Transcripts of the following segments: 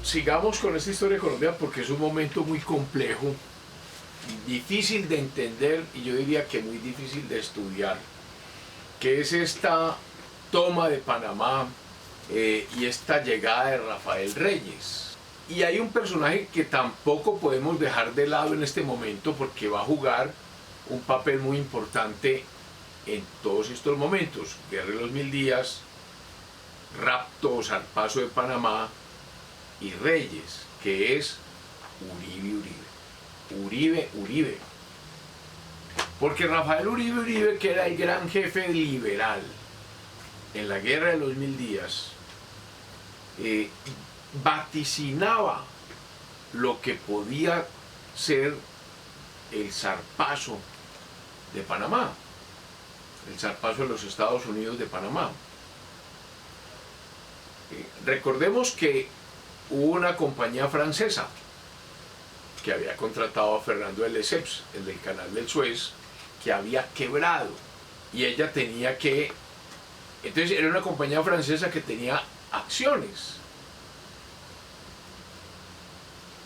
sigamos con esta historia de Colombia porque es un momento muy complejo, difícil de entender y yo diría que muy difícil de estudiar, que es esta toma de Panamá y esta llegada de Rafael Reyes. Y hay un personaje que tampoco podemos dejar de lado en este momento porque va a jugar un papel muy importante en todos estos momentos: Guerra de los 1000 días, rapto o zarpazo de Panamá y Reyes, que es Uribe. Porque Rafael Uribe, que era el gran jefe liberal en la Guerra de los 1000 días, vaticinaba lo que podía ser el zarpazo de Panamá, el zarpazo de los Estados Unidos de Panamá. Recordemos que hubo una compañía francesa que había contratado a Fernando de Lesseps, el del Canal del Suez, que había quebrado y ella tenía que... Entonces era una compañía francesa que tenía acciones.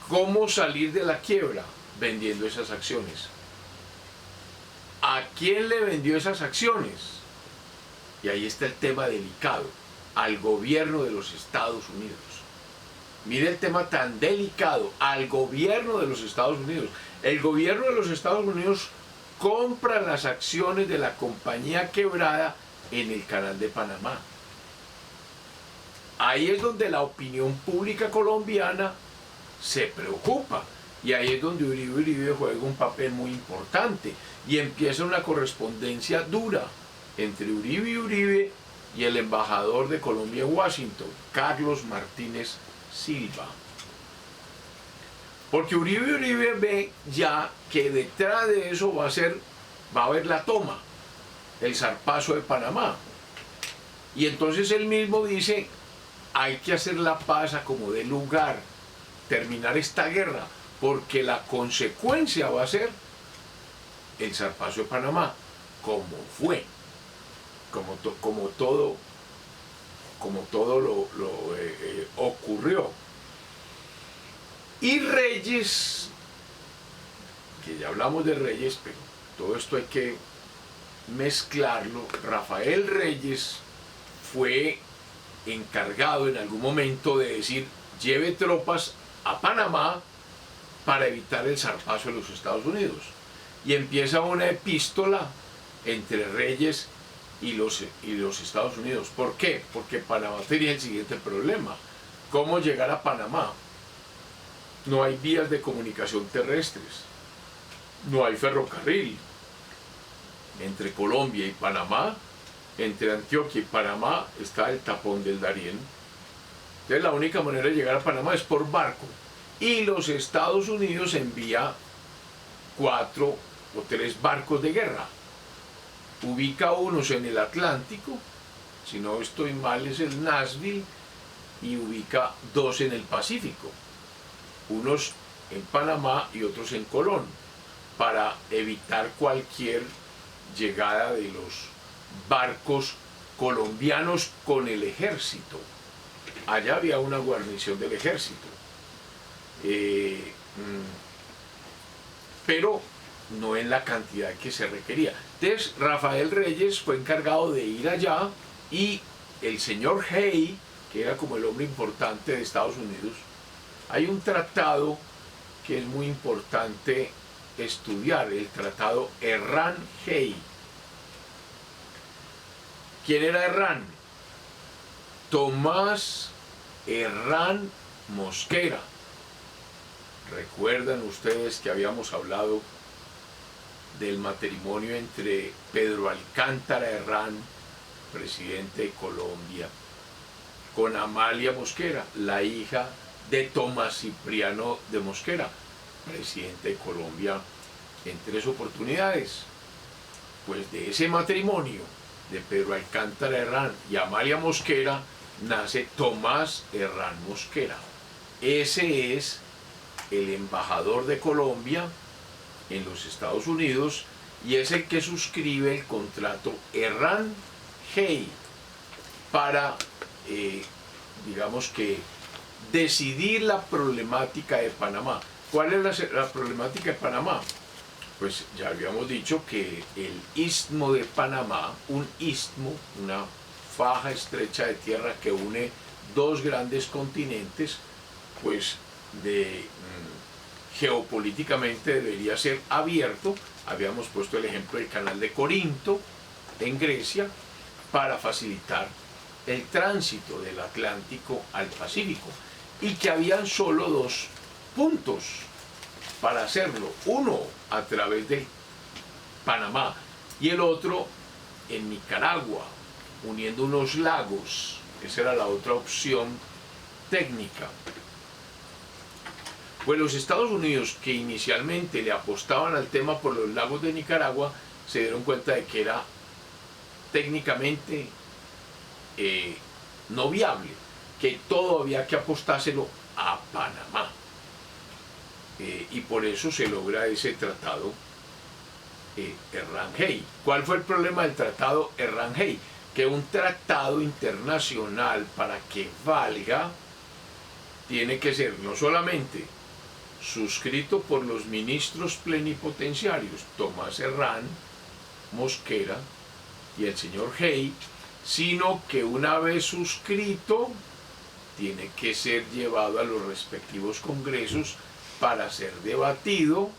¿Cómo salir de la quiebra? Vendiendo esas acciones. ¿A quién le vendió esas acciones? Y ahí está el tema delicado: al gobierno de los Estados Unidos. Mire el tema tan delicado: al gobierno de los Estados Unidos. El gobierno de los Estados Unidos compra las acciones de la compañía quebrada en el Canal de Panamá. Ahí es donde la opinión pública colombiana se preocupa y ahí es donde Uribe juega un papel muy importante y empieza una correspondencia dura entre Uribe y el embajador de Colombia en Washington, Carlos Martínez Silva. Porque Uribe ve ya que detrás de eso va a haber la toma, el zarpazo de Panamá. Y entonces él mismo dice: hay que hacer la paz a como dé lugar, terminar esta guerra, porque la consecuencia va a ser el zarpazo de Panamá, como fue, como todo ocurrió. Y Reyes, que ya hablamos de Reyes, pero todo esto hay que mezclarlo. Rafael Reyes fue encargado en algún momento de decir: lleve tropas a Panamá para evitar el zarpazo de los Estados Unidos. Y empieza una epístola entre Reyes y los Estados Unidos. ¿Por qué? Porque Panamá tenía el siguiente problema: ¿cómo llegar a Panamá? No hay vías de comunicación terrestres, no hay ferrocarril. Entre Colombia y Panamá, entre Antioquia y Panamá, está el tapón del Darién. Entonces la única manera de llegar a Panamá es por barco. Y los Estados Unidos envía 4 o 3 barcos de guerra. Ubica unos en el Atlántico, si no estoy mal es el Nashville, y ubica 2 en el Pacífico. Unos en Panamá y otros en Colón, para evitar cualquier llegada de los barcos colombianos con el ejército. Allá había una guarnición del ejército, pero no en la cantidad que se requería. Entonces Rafael Reyes fue encargado de ir allá y el señor Hay, que era como el hombre importante de Estados Unidos, hay un tratado que es muy importante estudiar, el tratado Herrán-Hay. ¿Quién era Herrán? Tomás Herrán Mosquera. ¿Recuerdan ustedes que habíamos hablado del matrimonio entre Pedro Alcántara Herrán, presidente de Colombia, con Amalia Mosquera, la hija de Tomás Cipriano de Mosquera, presidente de Colombia en 3 oportunidades? Pues de ese matrimonio de Pedro Alcántara Herrán y Amalia Mosquera nace Tomás Herrán Mosquera. Ese es el embajador de Colombia en los Estados Unidos y es el que suscribe el contrato Herrán-Hay para, digamos que, decidir la problemática de Panamá. ¿Cuál es la problemática de Panamá? Pues ya habíamos dicho que el istmo de Panamá, un istmo, una faja estrecha de tierra que une dos grandes continentes, pues geopolíticamente debería ser abierto. Habíamos puesto el ejemplo del canal de Corinto en Grecia para facilitar el tránsito del Atlántico al Pacífico, y que habían solo dos puntos para hacerlo, uno a través de Panamá y el otro en Nicaragua, uniendo unos lagos. Esa era la otra opción técnica. Pues los Estados Unidos, que inicialmente le apostaban al tema por los lagos de Nicaragua, se dieron cuenta de que era técnicamente no viable, que todo había que apostárselo a Panamá. Y por eso se logra ese tratado Errán-Hey. ¿Cuál fue el problema del tratado Errán-Hey? Que un tratado internacional, para que valga, tiene que ser no solamente suscrito por los ministros plenipotenciarios Tomás Herrán, Mosquera y el señor Hey, sino que una vez suscrito tiene que ser llevado a los respectivos congresos para ser debatido,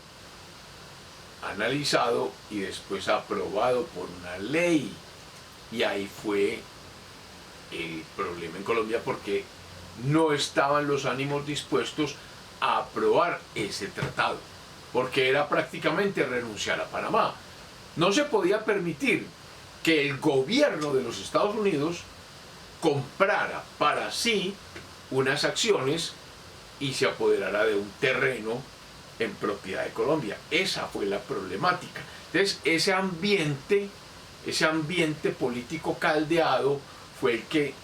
analizado y después aprobado por una ley. Y ahí fue el problema en Colombia, porque no estaban los ánimos dispuestos a aprobar ese tratado, porque era prácticamente renunciar a Panamá. No se podía permitir que el gobierno de los Estados Unidos comprara para sí unas acciones y se apoderara de un terreno en propiedad de Colombia. Esa fue la problemática. Entonces, ese ambiente político caldeado fue el que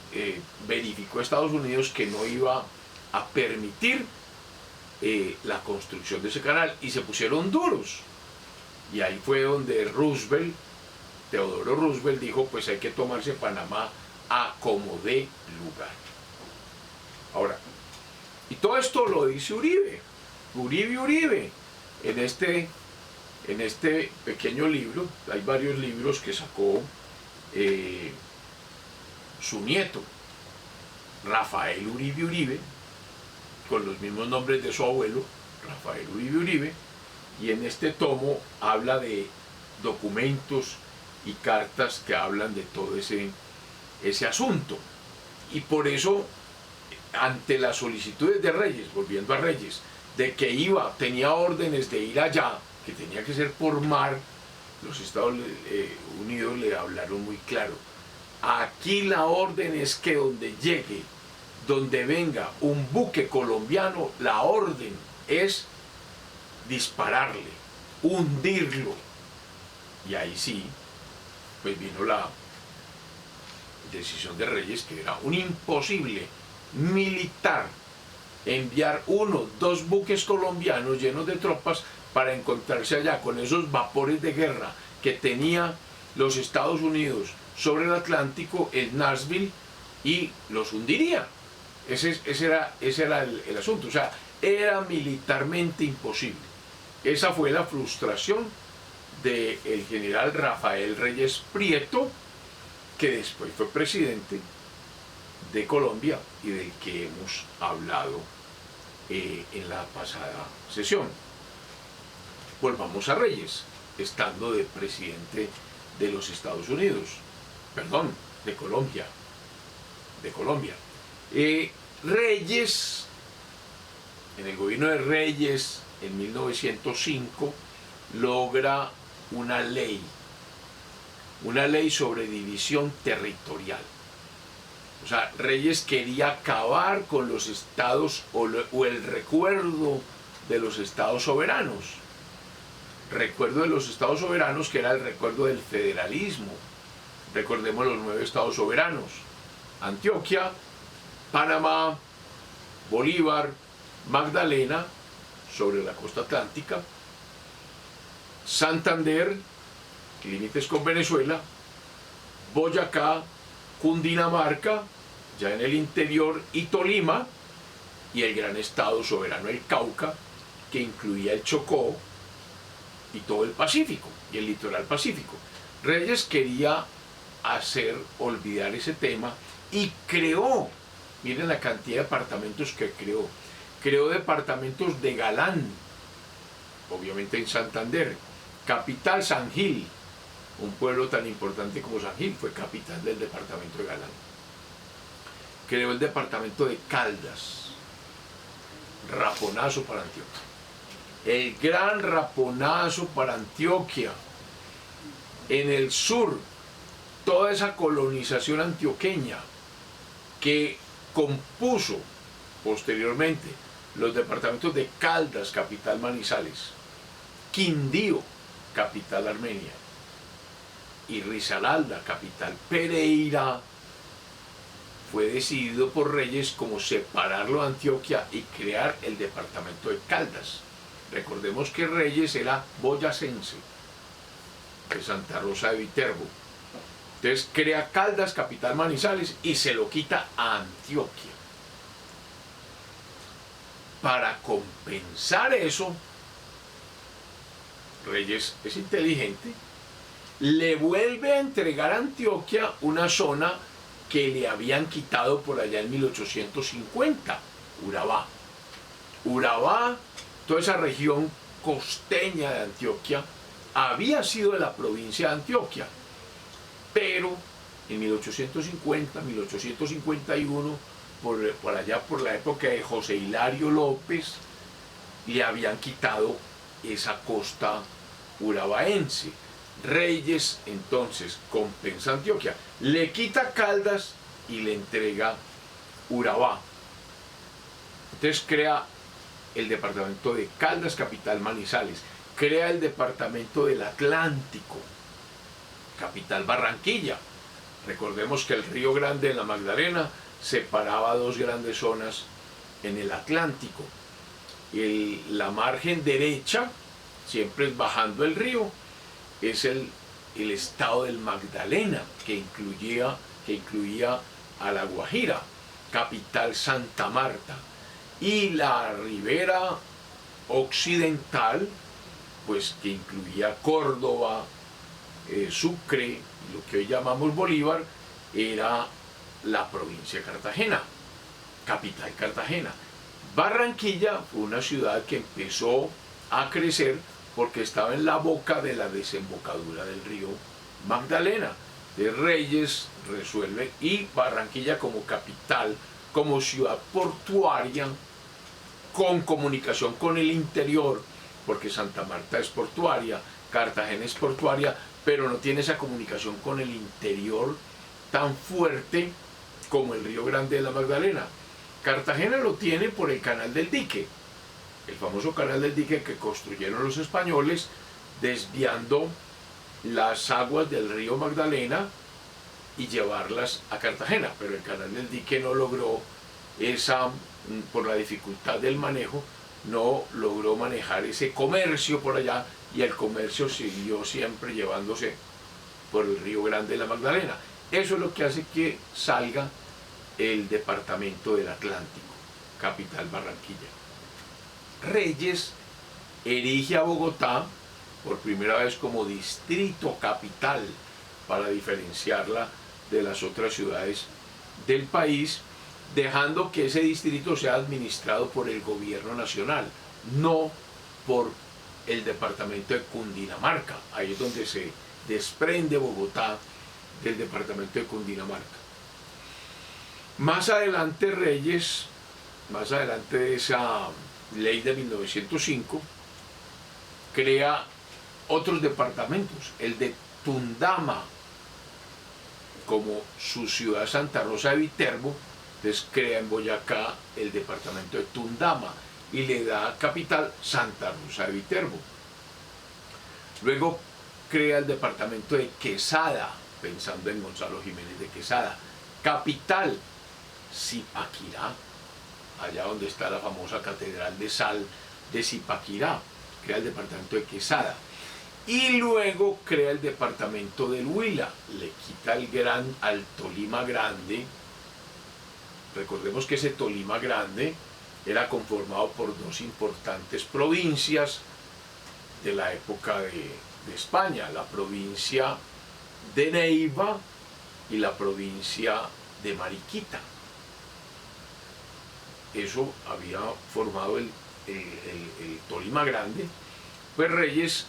verificó Estados Unidos que no iba a permitir la construcción de ese canal, y se pusieron duros. Y ahí fue donde Teodoro Roosevelt dijo, pues hay que tomarse Panamá a como dé lugar. Ahora, y todo esto lo dice Uribe, en este pequeño libro. Hay varios libros que sacó su nieto, Rafael Uribe, con los mismos nombres de su abuelo, Rafael Uribe, y en este tomo habla de documentos y cartas que hablan de todo ese asunto. Y por eso, ante las solicitudes de Reyes, volviendo a Reyes, de que tenía órdenes de ir allá, que tenía que ser por mar, los Estados Unidos le hablaron muy claro: aquí la orden es que donde venga un buque colombiano, la orden es dispararle, hundirlo. Y ahí sí, pues vino la decisión de Reyes, que era un imposible militar enviar 1, 2 buques colombianos llenos de tropas para encontrarse allá con esos vapores de guerra que tenía los Estados Unidos sobre el Atlántico, el Nashville, y los hundiría. Ese era el asunto. O sea, era militarmente imposible. Esa fue la frustración del general Rafael Reyes Prieto, que después fue presidente de Colombia y del que hemos hablado en la pasada sesión. Volvamos a Reyes, estando de presidente de los Estados Unidos, perdón, de Colombia. Reyes, en el gobierno de Reyes, en 1905, logra una ley sobre división territorial. O sea, Reyes quería acabar con los estados o el recuerdo de los estados soberanos. Recuerdo de los estados soberanos, que era el recuerdo del federalismo. Recordemos los 9 estados soberanos: Antioquia, Panamá, Bolívar, Magdalena, sobre la costa atlántica, Santander, límites con Venezuela, Boyacá, Cundinamarca, ya en el interior, y Tolima, y el gran estado soberano del Cauca, que incluía el Chocó y todo el Pacífico y el litoral pacífico. Reyes quería hacer olvidar ese tema y creó, miren la cantidad de departamentos que creó departamentos de Galán, obviamente en Santander, capital San Gil, un pueblo tan importante como San Gil fue capital del departamento de Galán. Creó el departamento de Caldas, raponazo para Antioquia, el gran raponazo para Antioquia. En el sur, toda esa colonización antioqueña que compuso posteriormente los departamentos de Caldas, capital Manizales, Quindío, capital Armenia, y Risaralda, capital Pereira, fue decidido por Reyes como separarlo de Antioquia y crear el departamento de Caldas. Recordemos que Reyes era boyacense, de Santa Rosa de Viterbo. Entonces crea Caldas, capital Manizales, y se lo quita a Antioquia. Para compensar eso, Reyes es inteligente, le vuelve a entregar a Antioquia una zona que le habían quitado por allá en 1850, Urabá. Urabá, toda esa región costeña de Antioquia, había sido de la provincia de Antioquia, pero en 1850, 1851, por allá por la época de José Hilario López, le habían quitado esa costa urabaense. Reyes entonces compensa a Antioquia, le quita Caldas y le entrega Urabá. Entonces crea el departamento de Caldas, capital Manizales, crea el departamento del Atlántico, capital Barranquilla. Recordemos que el Río Grande de la Magdalena separaba dos grandes zonas en el Atlántico. La margen derecha, siempre es bajando el río, es el estado del Magdalena, que incluía a La Guajira, capital Santa Marta. Y la ribera occidental, pues que incluía Córdoba, Sucre, lo que hoy llamamos Bolívar, era la provincia de Cartagena, capital Cartagena. Barranquilla fue una ciudad que empezó a crecer porque estaba en la boca de la desembocadura del río Magdalena. De Reyes resuelve, y Barranquilla como capital, como ciudad portuaria, con comunicación con el interior, porque Santa Marta es portuaria, Cartagena es portuaria, pero no tiene esa comunicación con el interior tan fuerte como el Río Grande de la Magdalena. Cartagena lo tiene por el Canal del Dique, el famoso Canal del Dique que construyeron los españoles desviando las aguas del río Magdalena y llevarlas a Cartagena, pero el Canal del Dique no logró por la dificultad del manejo, no logró manejar ese comercio por allá, y el comercio siguió siempre llevándose por el Río Grande de la Magdalena. Eso es lo que hace que salga el departamento del Atlántico, capital Barranquilla. Reyes erige a Bogotá por primera vez como distrito capital para diferenciarla de las otras ciudades del país, dejando que ese distrito sea administrado por el gobierno nacional, no por el departamento de Cundinamarca. Ahí es donde se desprende Bogotá del departamento de Cundinamarca. Más adelante Reyes, más adelante de esa ley de 1905, crea otros departamentos, el de Tundama, como su ciudad Santa Rosa de Viterbo. Entonces crea en Boyacá el departamento de Tundama y le da capital Santa Rosa de Viterbo. Luego crea el departamento de Quesada, pensando en Gonzalo Jiménez de Quesada, capital Zipaquirá, allá donde está la famosa catedral de sal de Zipaquirá. Crea el departamento de Quesada. Y luego crea el departamento del Huila, le quita al Tolima Grande. Recordemos que ese Tolima Grande era conformado por dos importantes provincias de la época de España, la provincia de Neiva y la provincia de Mariquita. Eso había formado el Tolima Grande. Pues Reyes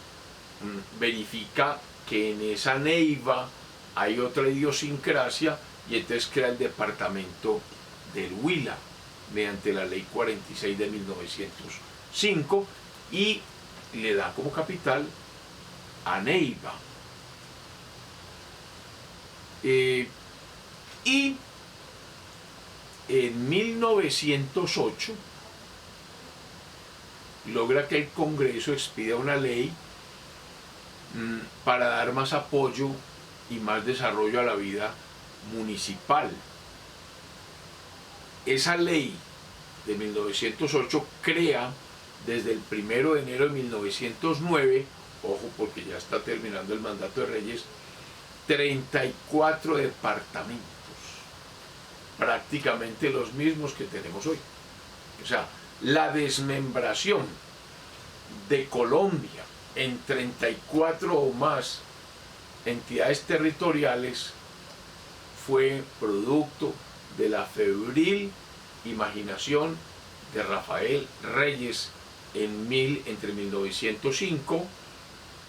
verifica que en esa Neiva hay otra idiosincrasia y entonces crea el departamento del Huila mediante la ley 46 de 1905 y le da como capital a Neiva. Y en 1908 logra que el Congreso expida una ley para dar más apoyo y más desarrollo a la vida municipal. Esa ley de 1908 crea desde el 1 de enero de 1909, ojo porque ya está terminando el mandato de Reyes, 34 departamentos, prácticamente los mismos que tenemos hoy. O sea, la desmembración de Colombia en 34 o más entidades territoriales fue producto de la febril imaginación de Rafael Reyes entre 1905,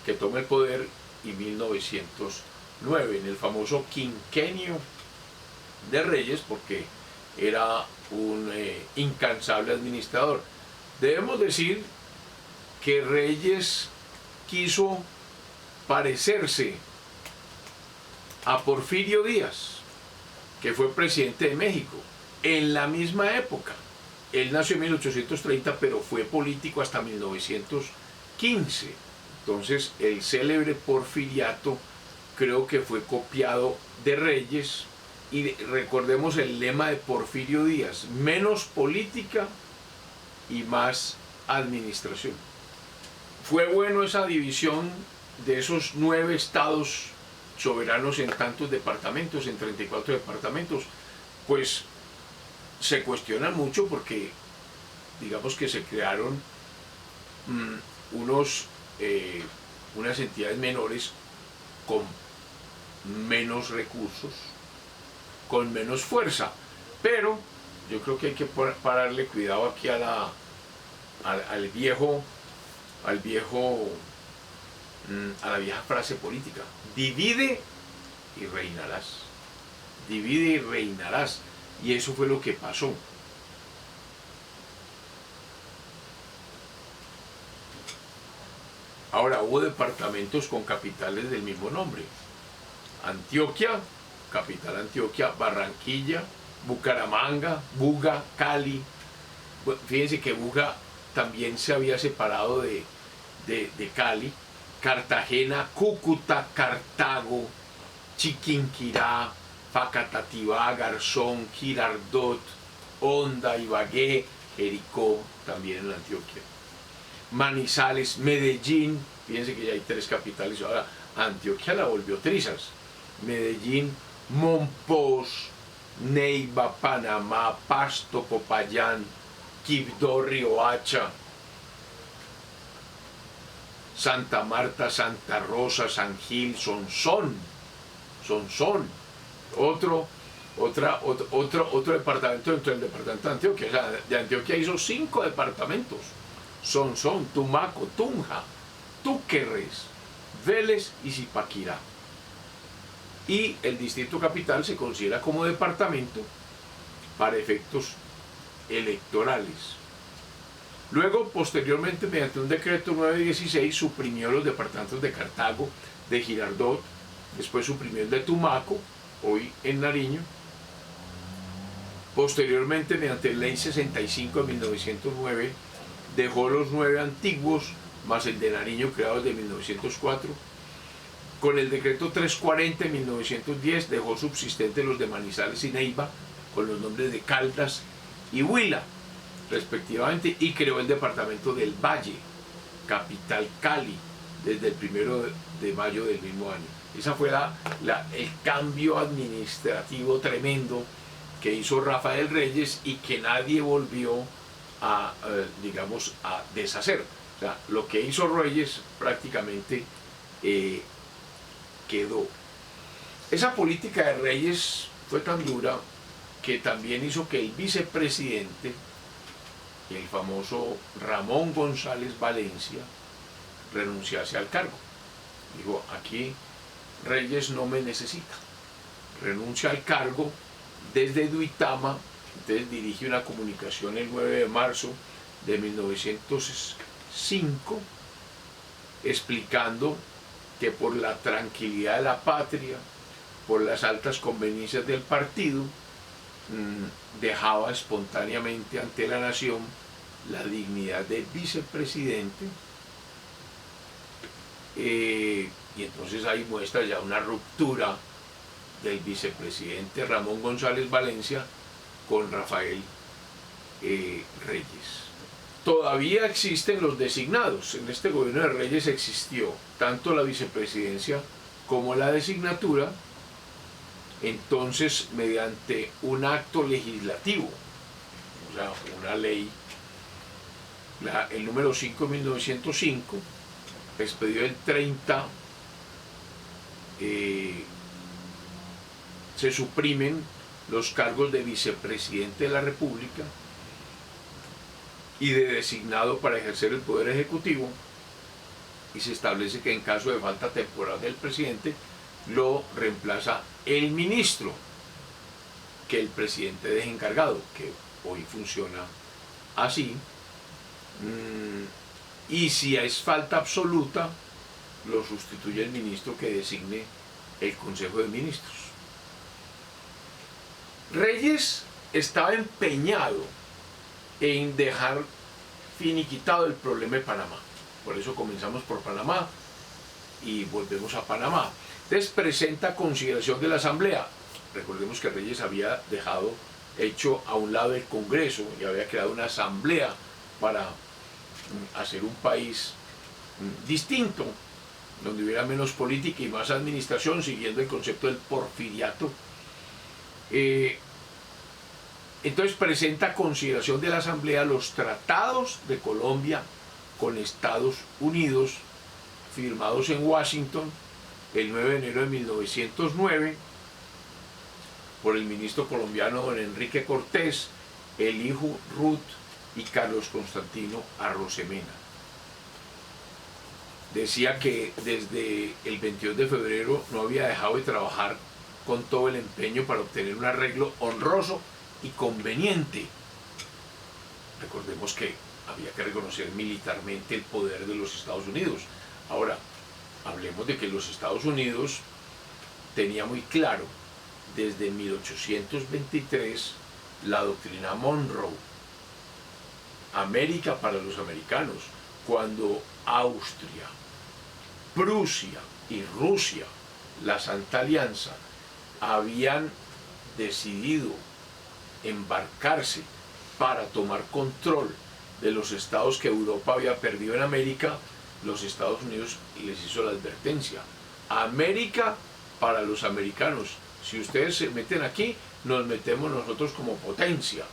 que toma el poder, y 1909, en el famoso quinquenio de Reyes, porque era un incansable administrador. Debemos decir que Reyes quiso parecerse a Porfirio Díaz, que fue presidente de México, en la misma época. Él nació en 1830, pero fue político hasta 1915. Entonces, el célebre porfiriato creo que fue copiado de Reyes. Y recordemos el lema de Porfirio Díaz: menos política y más administración. Fue bueno esa división de esos 9 estados soberanos en tantos departamentos, en 34 departamentos. Pues se cuestiona mucho porque digamos que se crearon unas entidades menores con menos recursos, con menos fuerza, pero yo creo que hay que pararle cuidado aquí a la vieja frase política: divide y reinarás, divide y reinarás. Y eso fue lo que pasó. Ahora, hubo departamentos con capitales del mismo nombre: Antioquia, capital Antioquia; Barranquilla, Bucaramanga, Buga, Cali. Fíjense que Buga también se había separado de Cali. Cartagena, Cúcuta, Cartago, Chiquinquirá, Facatativá, Garzón, Girardot, Honda, Ibagué, Jericó, también en Antioquia. Manizales, Medellín, fíjense que ya hay 3 capitales. Ahora Antioquia la volvió trizas. Medellín, Monpós, Neiva, Panamá, Pasto, Popayán, Quibdó, Riohacha, Santa Marta, Santa Rosa, San Gil, Sonsón. Otro departamento dentro del departamento de Antioquia. O sea, de Antioquia hizo 5 departamentos: Sonsón, Tumaco, Tunja, Túquerres, Vélez y Zipaquirá. Y el distrito capital se considera como departamento para efectos electorales. Luego, posteriormente, mediante un decreto 916, suprimió los departamentos de Cartago, de Girardot, después suprimió el de Tumaco, hoy en Nariño. Posteriormente, mediante ley 65 de 1909, dejó los 9 antiguos, más el de Nariño, creado desde 1904. Con el decreto 340 de 1910, dejó subsistentes los de Manizales y Neiva, con los nombres de Caldas y Huila, respectivamente, y creó el departamento del Valle, capital Cali, desde el 1 de mayo del mismo año. Ese fue el cambio administrativo tremendo que hizo Rafael Reyes y que nadie volvió digamos, a deshacer. O sea, lo que hizo Reyes prácticamente quedó. Esa política de Reyes fue tan dura que también hizo que el vicepresidente, el famoso Ramón González Valencia, renunciase al cargo. Dijo, aquí Reyes no me necesita. Renuncia al cargo desde Duitama. Entonces dirige una comunicación el 9 de marzo de 1905 explicando que por la tranquilidad de la patria, por las altas conveniencias del partido, dejaba espontáneamente ante la nación la dignidad de vicepresidente, y entonces ahí muestra ya una ruptura del vicepresidente Ramón González Valencia con Rafael Reyes. Todavía existen los designados. En este gobierno de Reyes existió tanto la vicepresidencia como la designatura. Entonces, mediante un acto legislativo, o sea, una ley, el número 5 de 1905, expedido el 30, se suprimen los cargos de vicepresidente de la República y de designado para ejercer el poder ejecutivo, y se establece que en caso de falta temporal del presidente lo reemplaza el ministro que el presidente deje encargado, que hoy funciona así. Y si es falta absoluta, lo sustituye el ministro que designe el Consejo de Ministros. Reyes estaba empeñado en dejar finiquitado el problema de Panamá. Por eso comenzamos por Panamá y volvemos a Panamá. Entonces presenta consideración de la Asamblea. Recordemos que Reyes había dejado hecho a un lado el Congreso y había creado una Asamblea para hacer un país distinto, donde hubiera menos política y más administración, siguiendo el concepto del porfiriato. Entonces presenta a consideración de la Asamblea los tratados de Colombia con Estados Unidos, firmados en Washington el 9 de enero de 1909 por el ministro colombiano don Enrique Cortés, Elihu Ruth y Carlos Constantino Arrosemena. Decía que desde el 22 de febrero no había dejado de trabajar con todo el empeño para obtener un arreglo honroso y conveniente. Recordemos que había que reconocer militarmente el poder de los Estados Unidos. Ahora, hablemos de que los Estados Unidos tenía muy claro desde 1823 la doctrina Monroe, América para los americanos, cuando Austria, Prusia y Rusia, la Santa Alianza, habían decidido embarcarse para tomar control de los estados que Europa había perdido en América. Los Estados Unidos les hizo la advertencia: América para los americanos, si ustedes se meten aquí, nos metemos nosotros como potencia.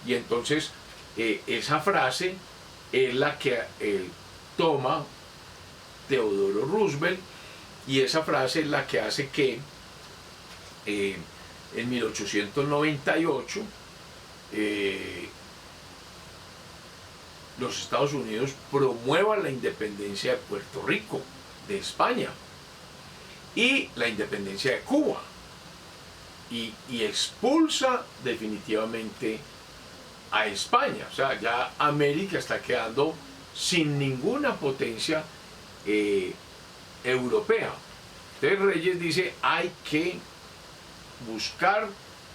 Y entonces esa frase es la que toma Theodore Roosevelt, y esa frase es la que hace que en 1898 los Estados Unidos promuevan la independencia de Puerto Rico, de España, y la independencia de Cuba, y expulsa definitivamente a España. O sea, ya América está quedando sin ninguna potencia europea. Entonces Reyes dice: hay que buscar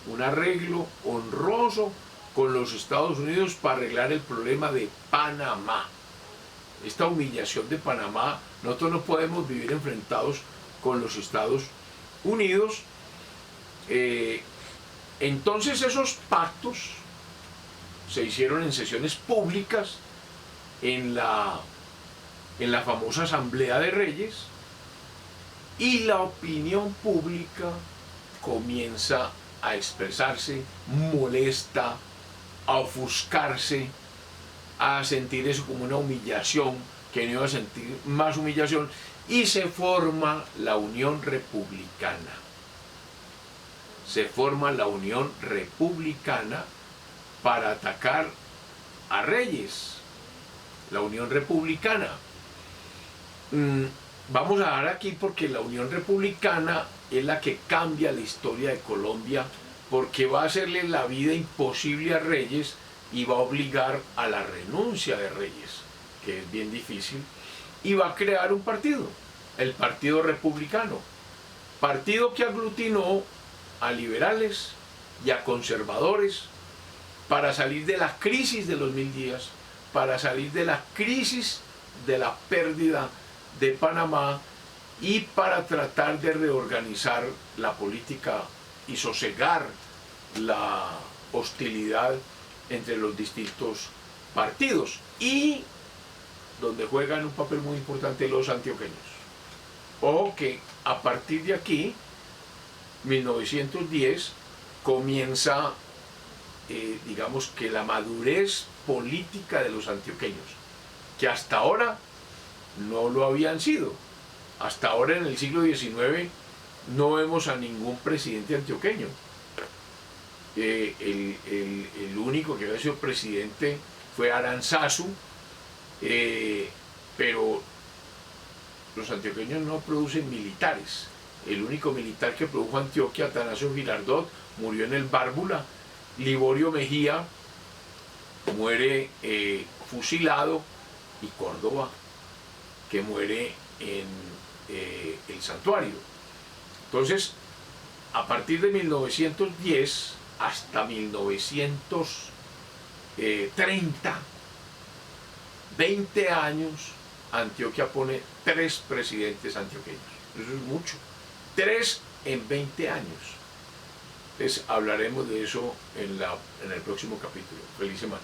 un arreglo honroso con los Estados Unidos para arreglar el problema de Panamá. Esta humillación de Panamá, nosotros no podemos vivir enfrentados con los Estados Unidos. Entonces esos pactos se hicieron en sesiones públicas en la famosa Asamblea de Reyes, y la opinión pública comienza a expresarse molesta, a ofuscarse a sentir eso como una humillación, que no iba a sentir más humillación, y se forma la Unión Republicana. Se forma la Unión Republicana para atacar a Reyes. La Unión Republicana. Vamos a dar aquí porque la Unión Republicana es la que cambia la historia de Colombia, porque va a hacerle la vida imposible a Reyes y va a obligar a la renuncia de Reyes, que es bien difícil, y va a crear un partido, el Partido Republicano, partido que aglutinó a liberales y a conservadores para salir de la crisis de los 1000 días, para salir de la crisis de la pérdida de Panamá y para tratar de reorganizar la política y sosegar la hostilidad entre los distintos partidos, y donde juegan un papel muy importante los antioqueños. Ojo que a partir de aquí, 1910, comienza, digamos que la madurez política de los antioqueños, que hasta ahora no lo habían sido. Hasta ahora en el siglo XIX no vemos a ningún presidente antioqueño. El único que había sido presidente fue Aranzazu, pero los antioqueños no producen militares. El único militar que produjo Antioquia, Atanasio Girardot, murió en el Bárbula. Liborio Mejía muere fusilado, y Córdoba, que muere en el Santuario. Entonces, a partir de 1910 hasta 1930, 20 años, Antioquia pone 3 presidentes antioqueños. Eso es mucho. 3 en 20 años. Entonces hablaremos de eso en el próximo capítulo. Feliz semana.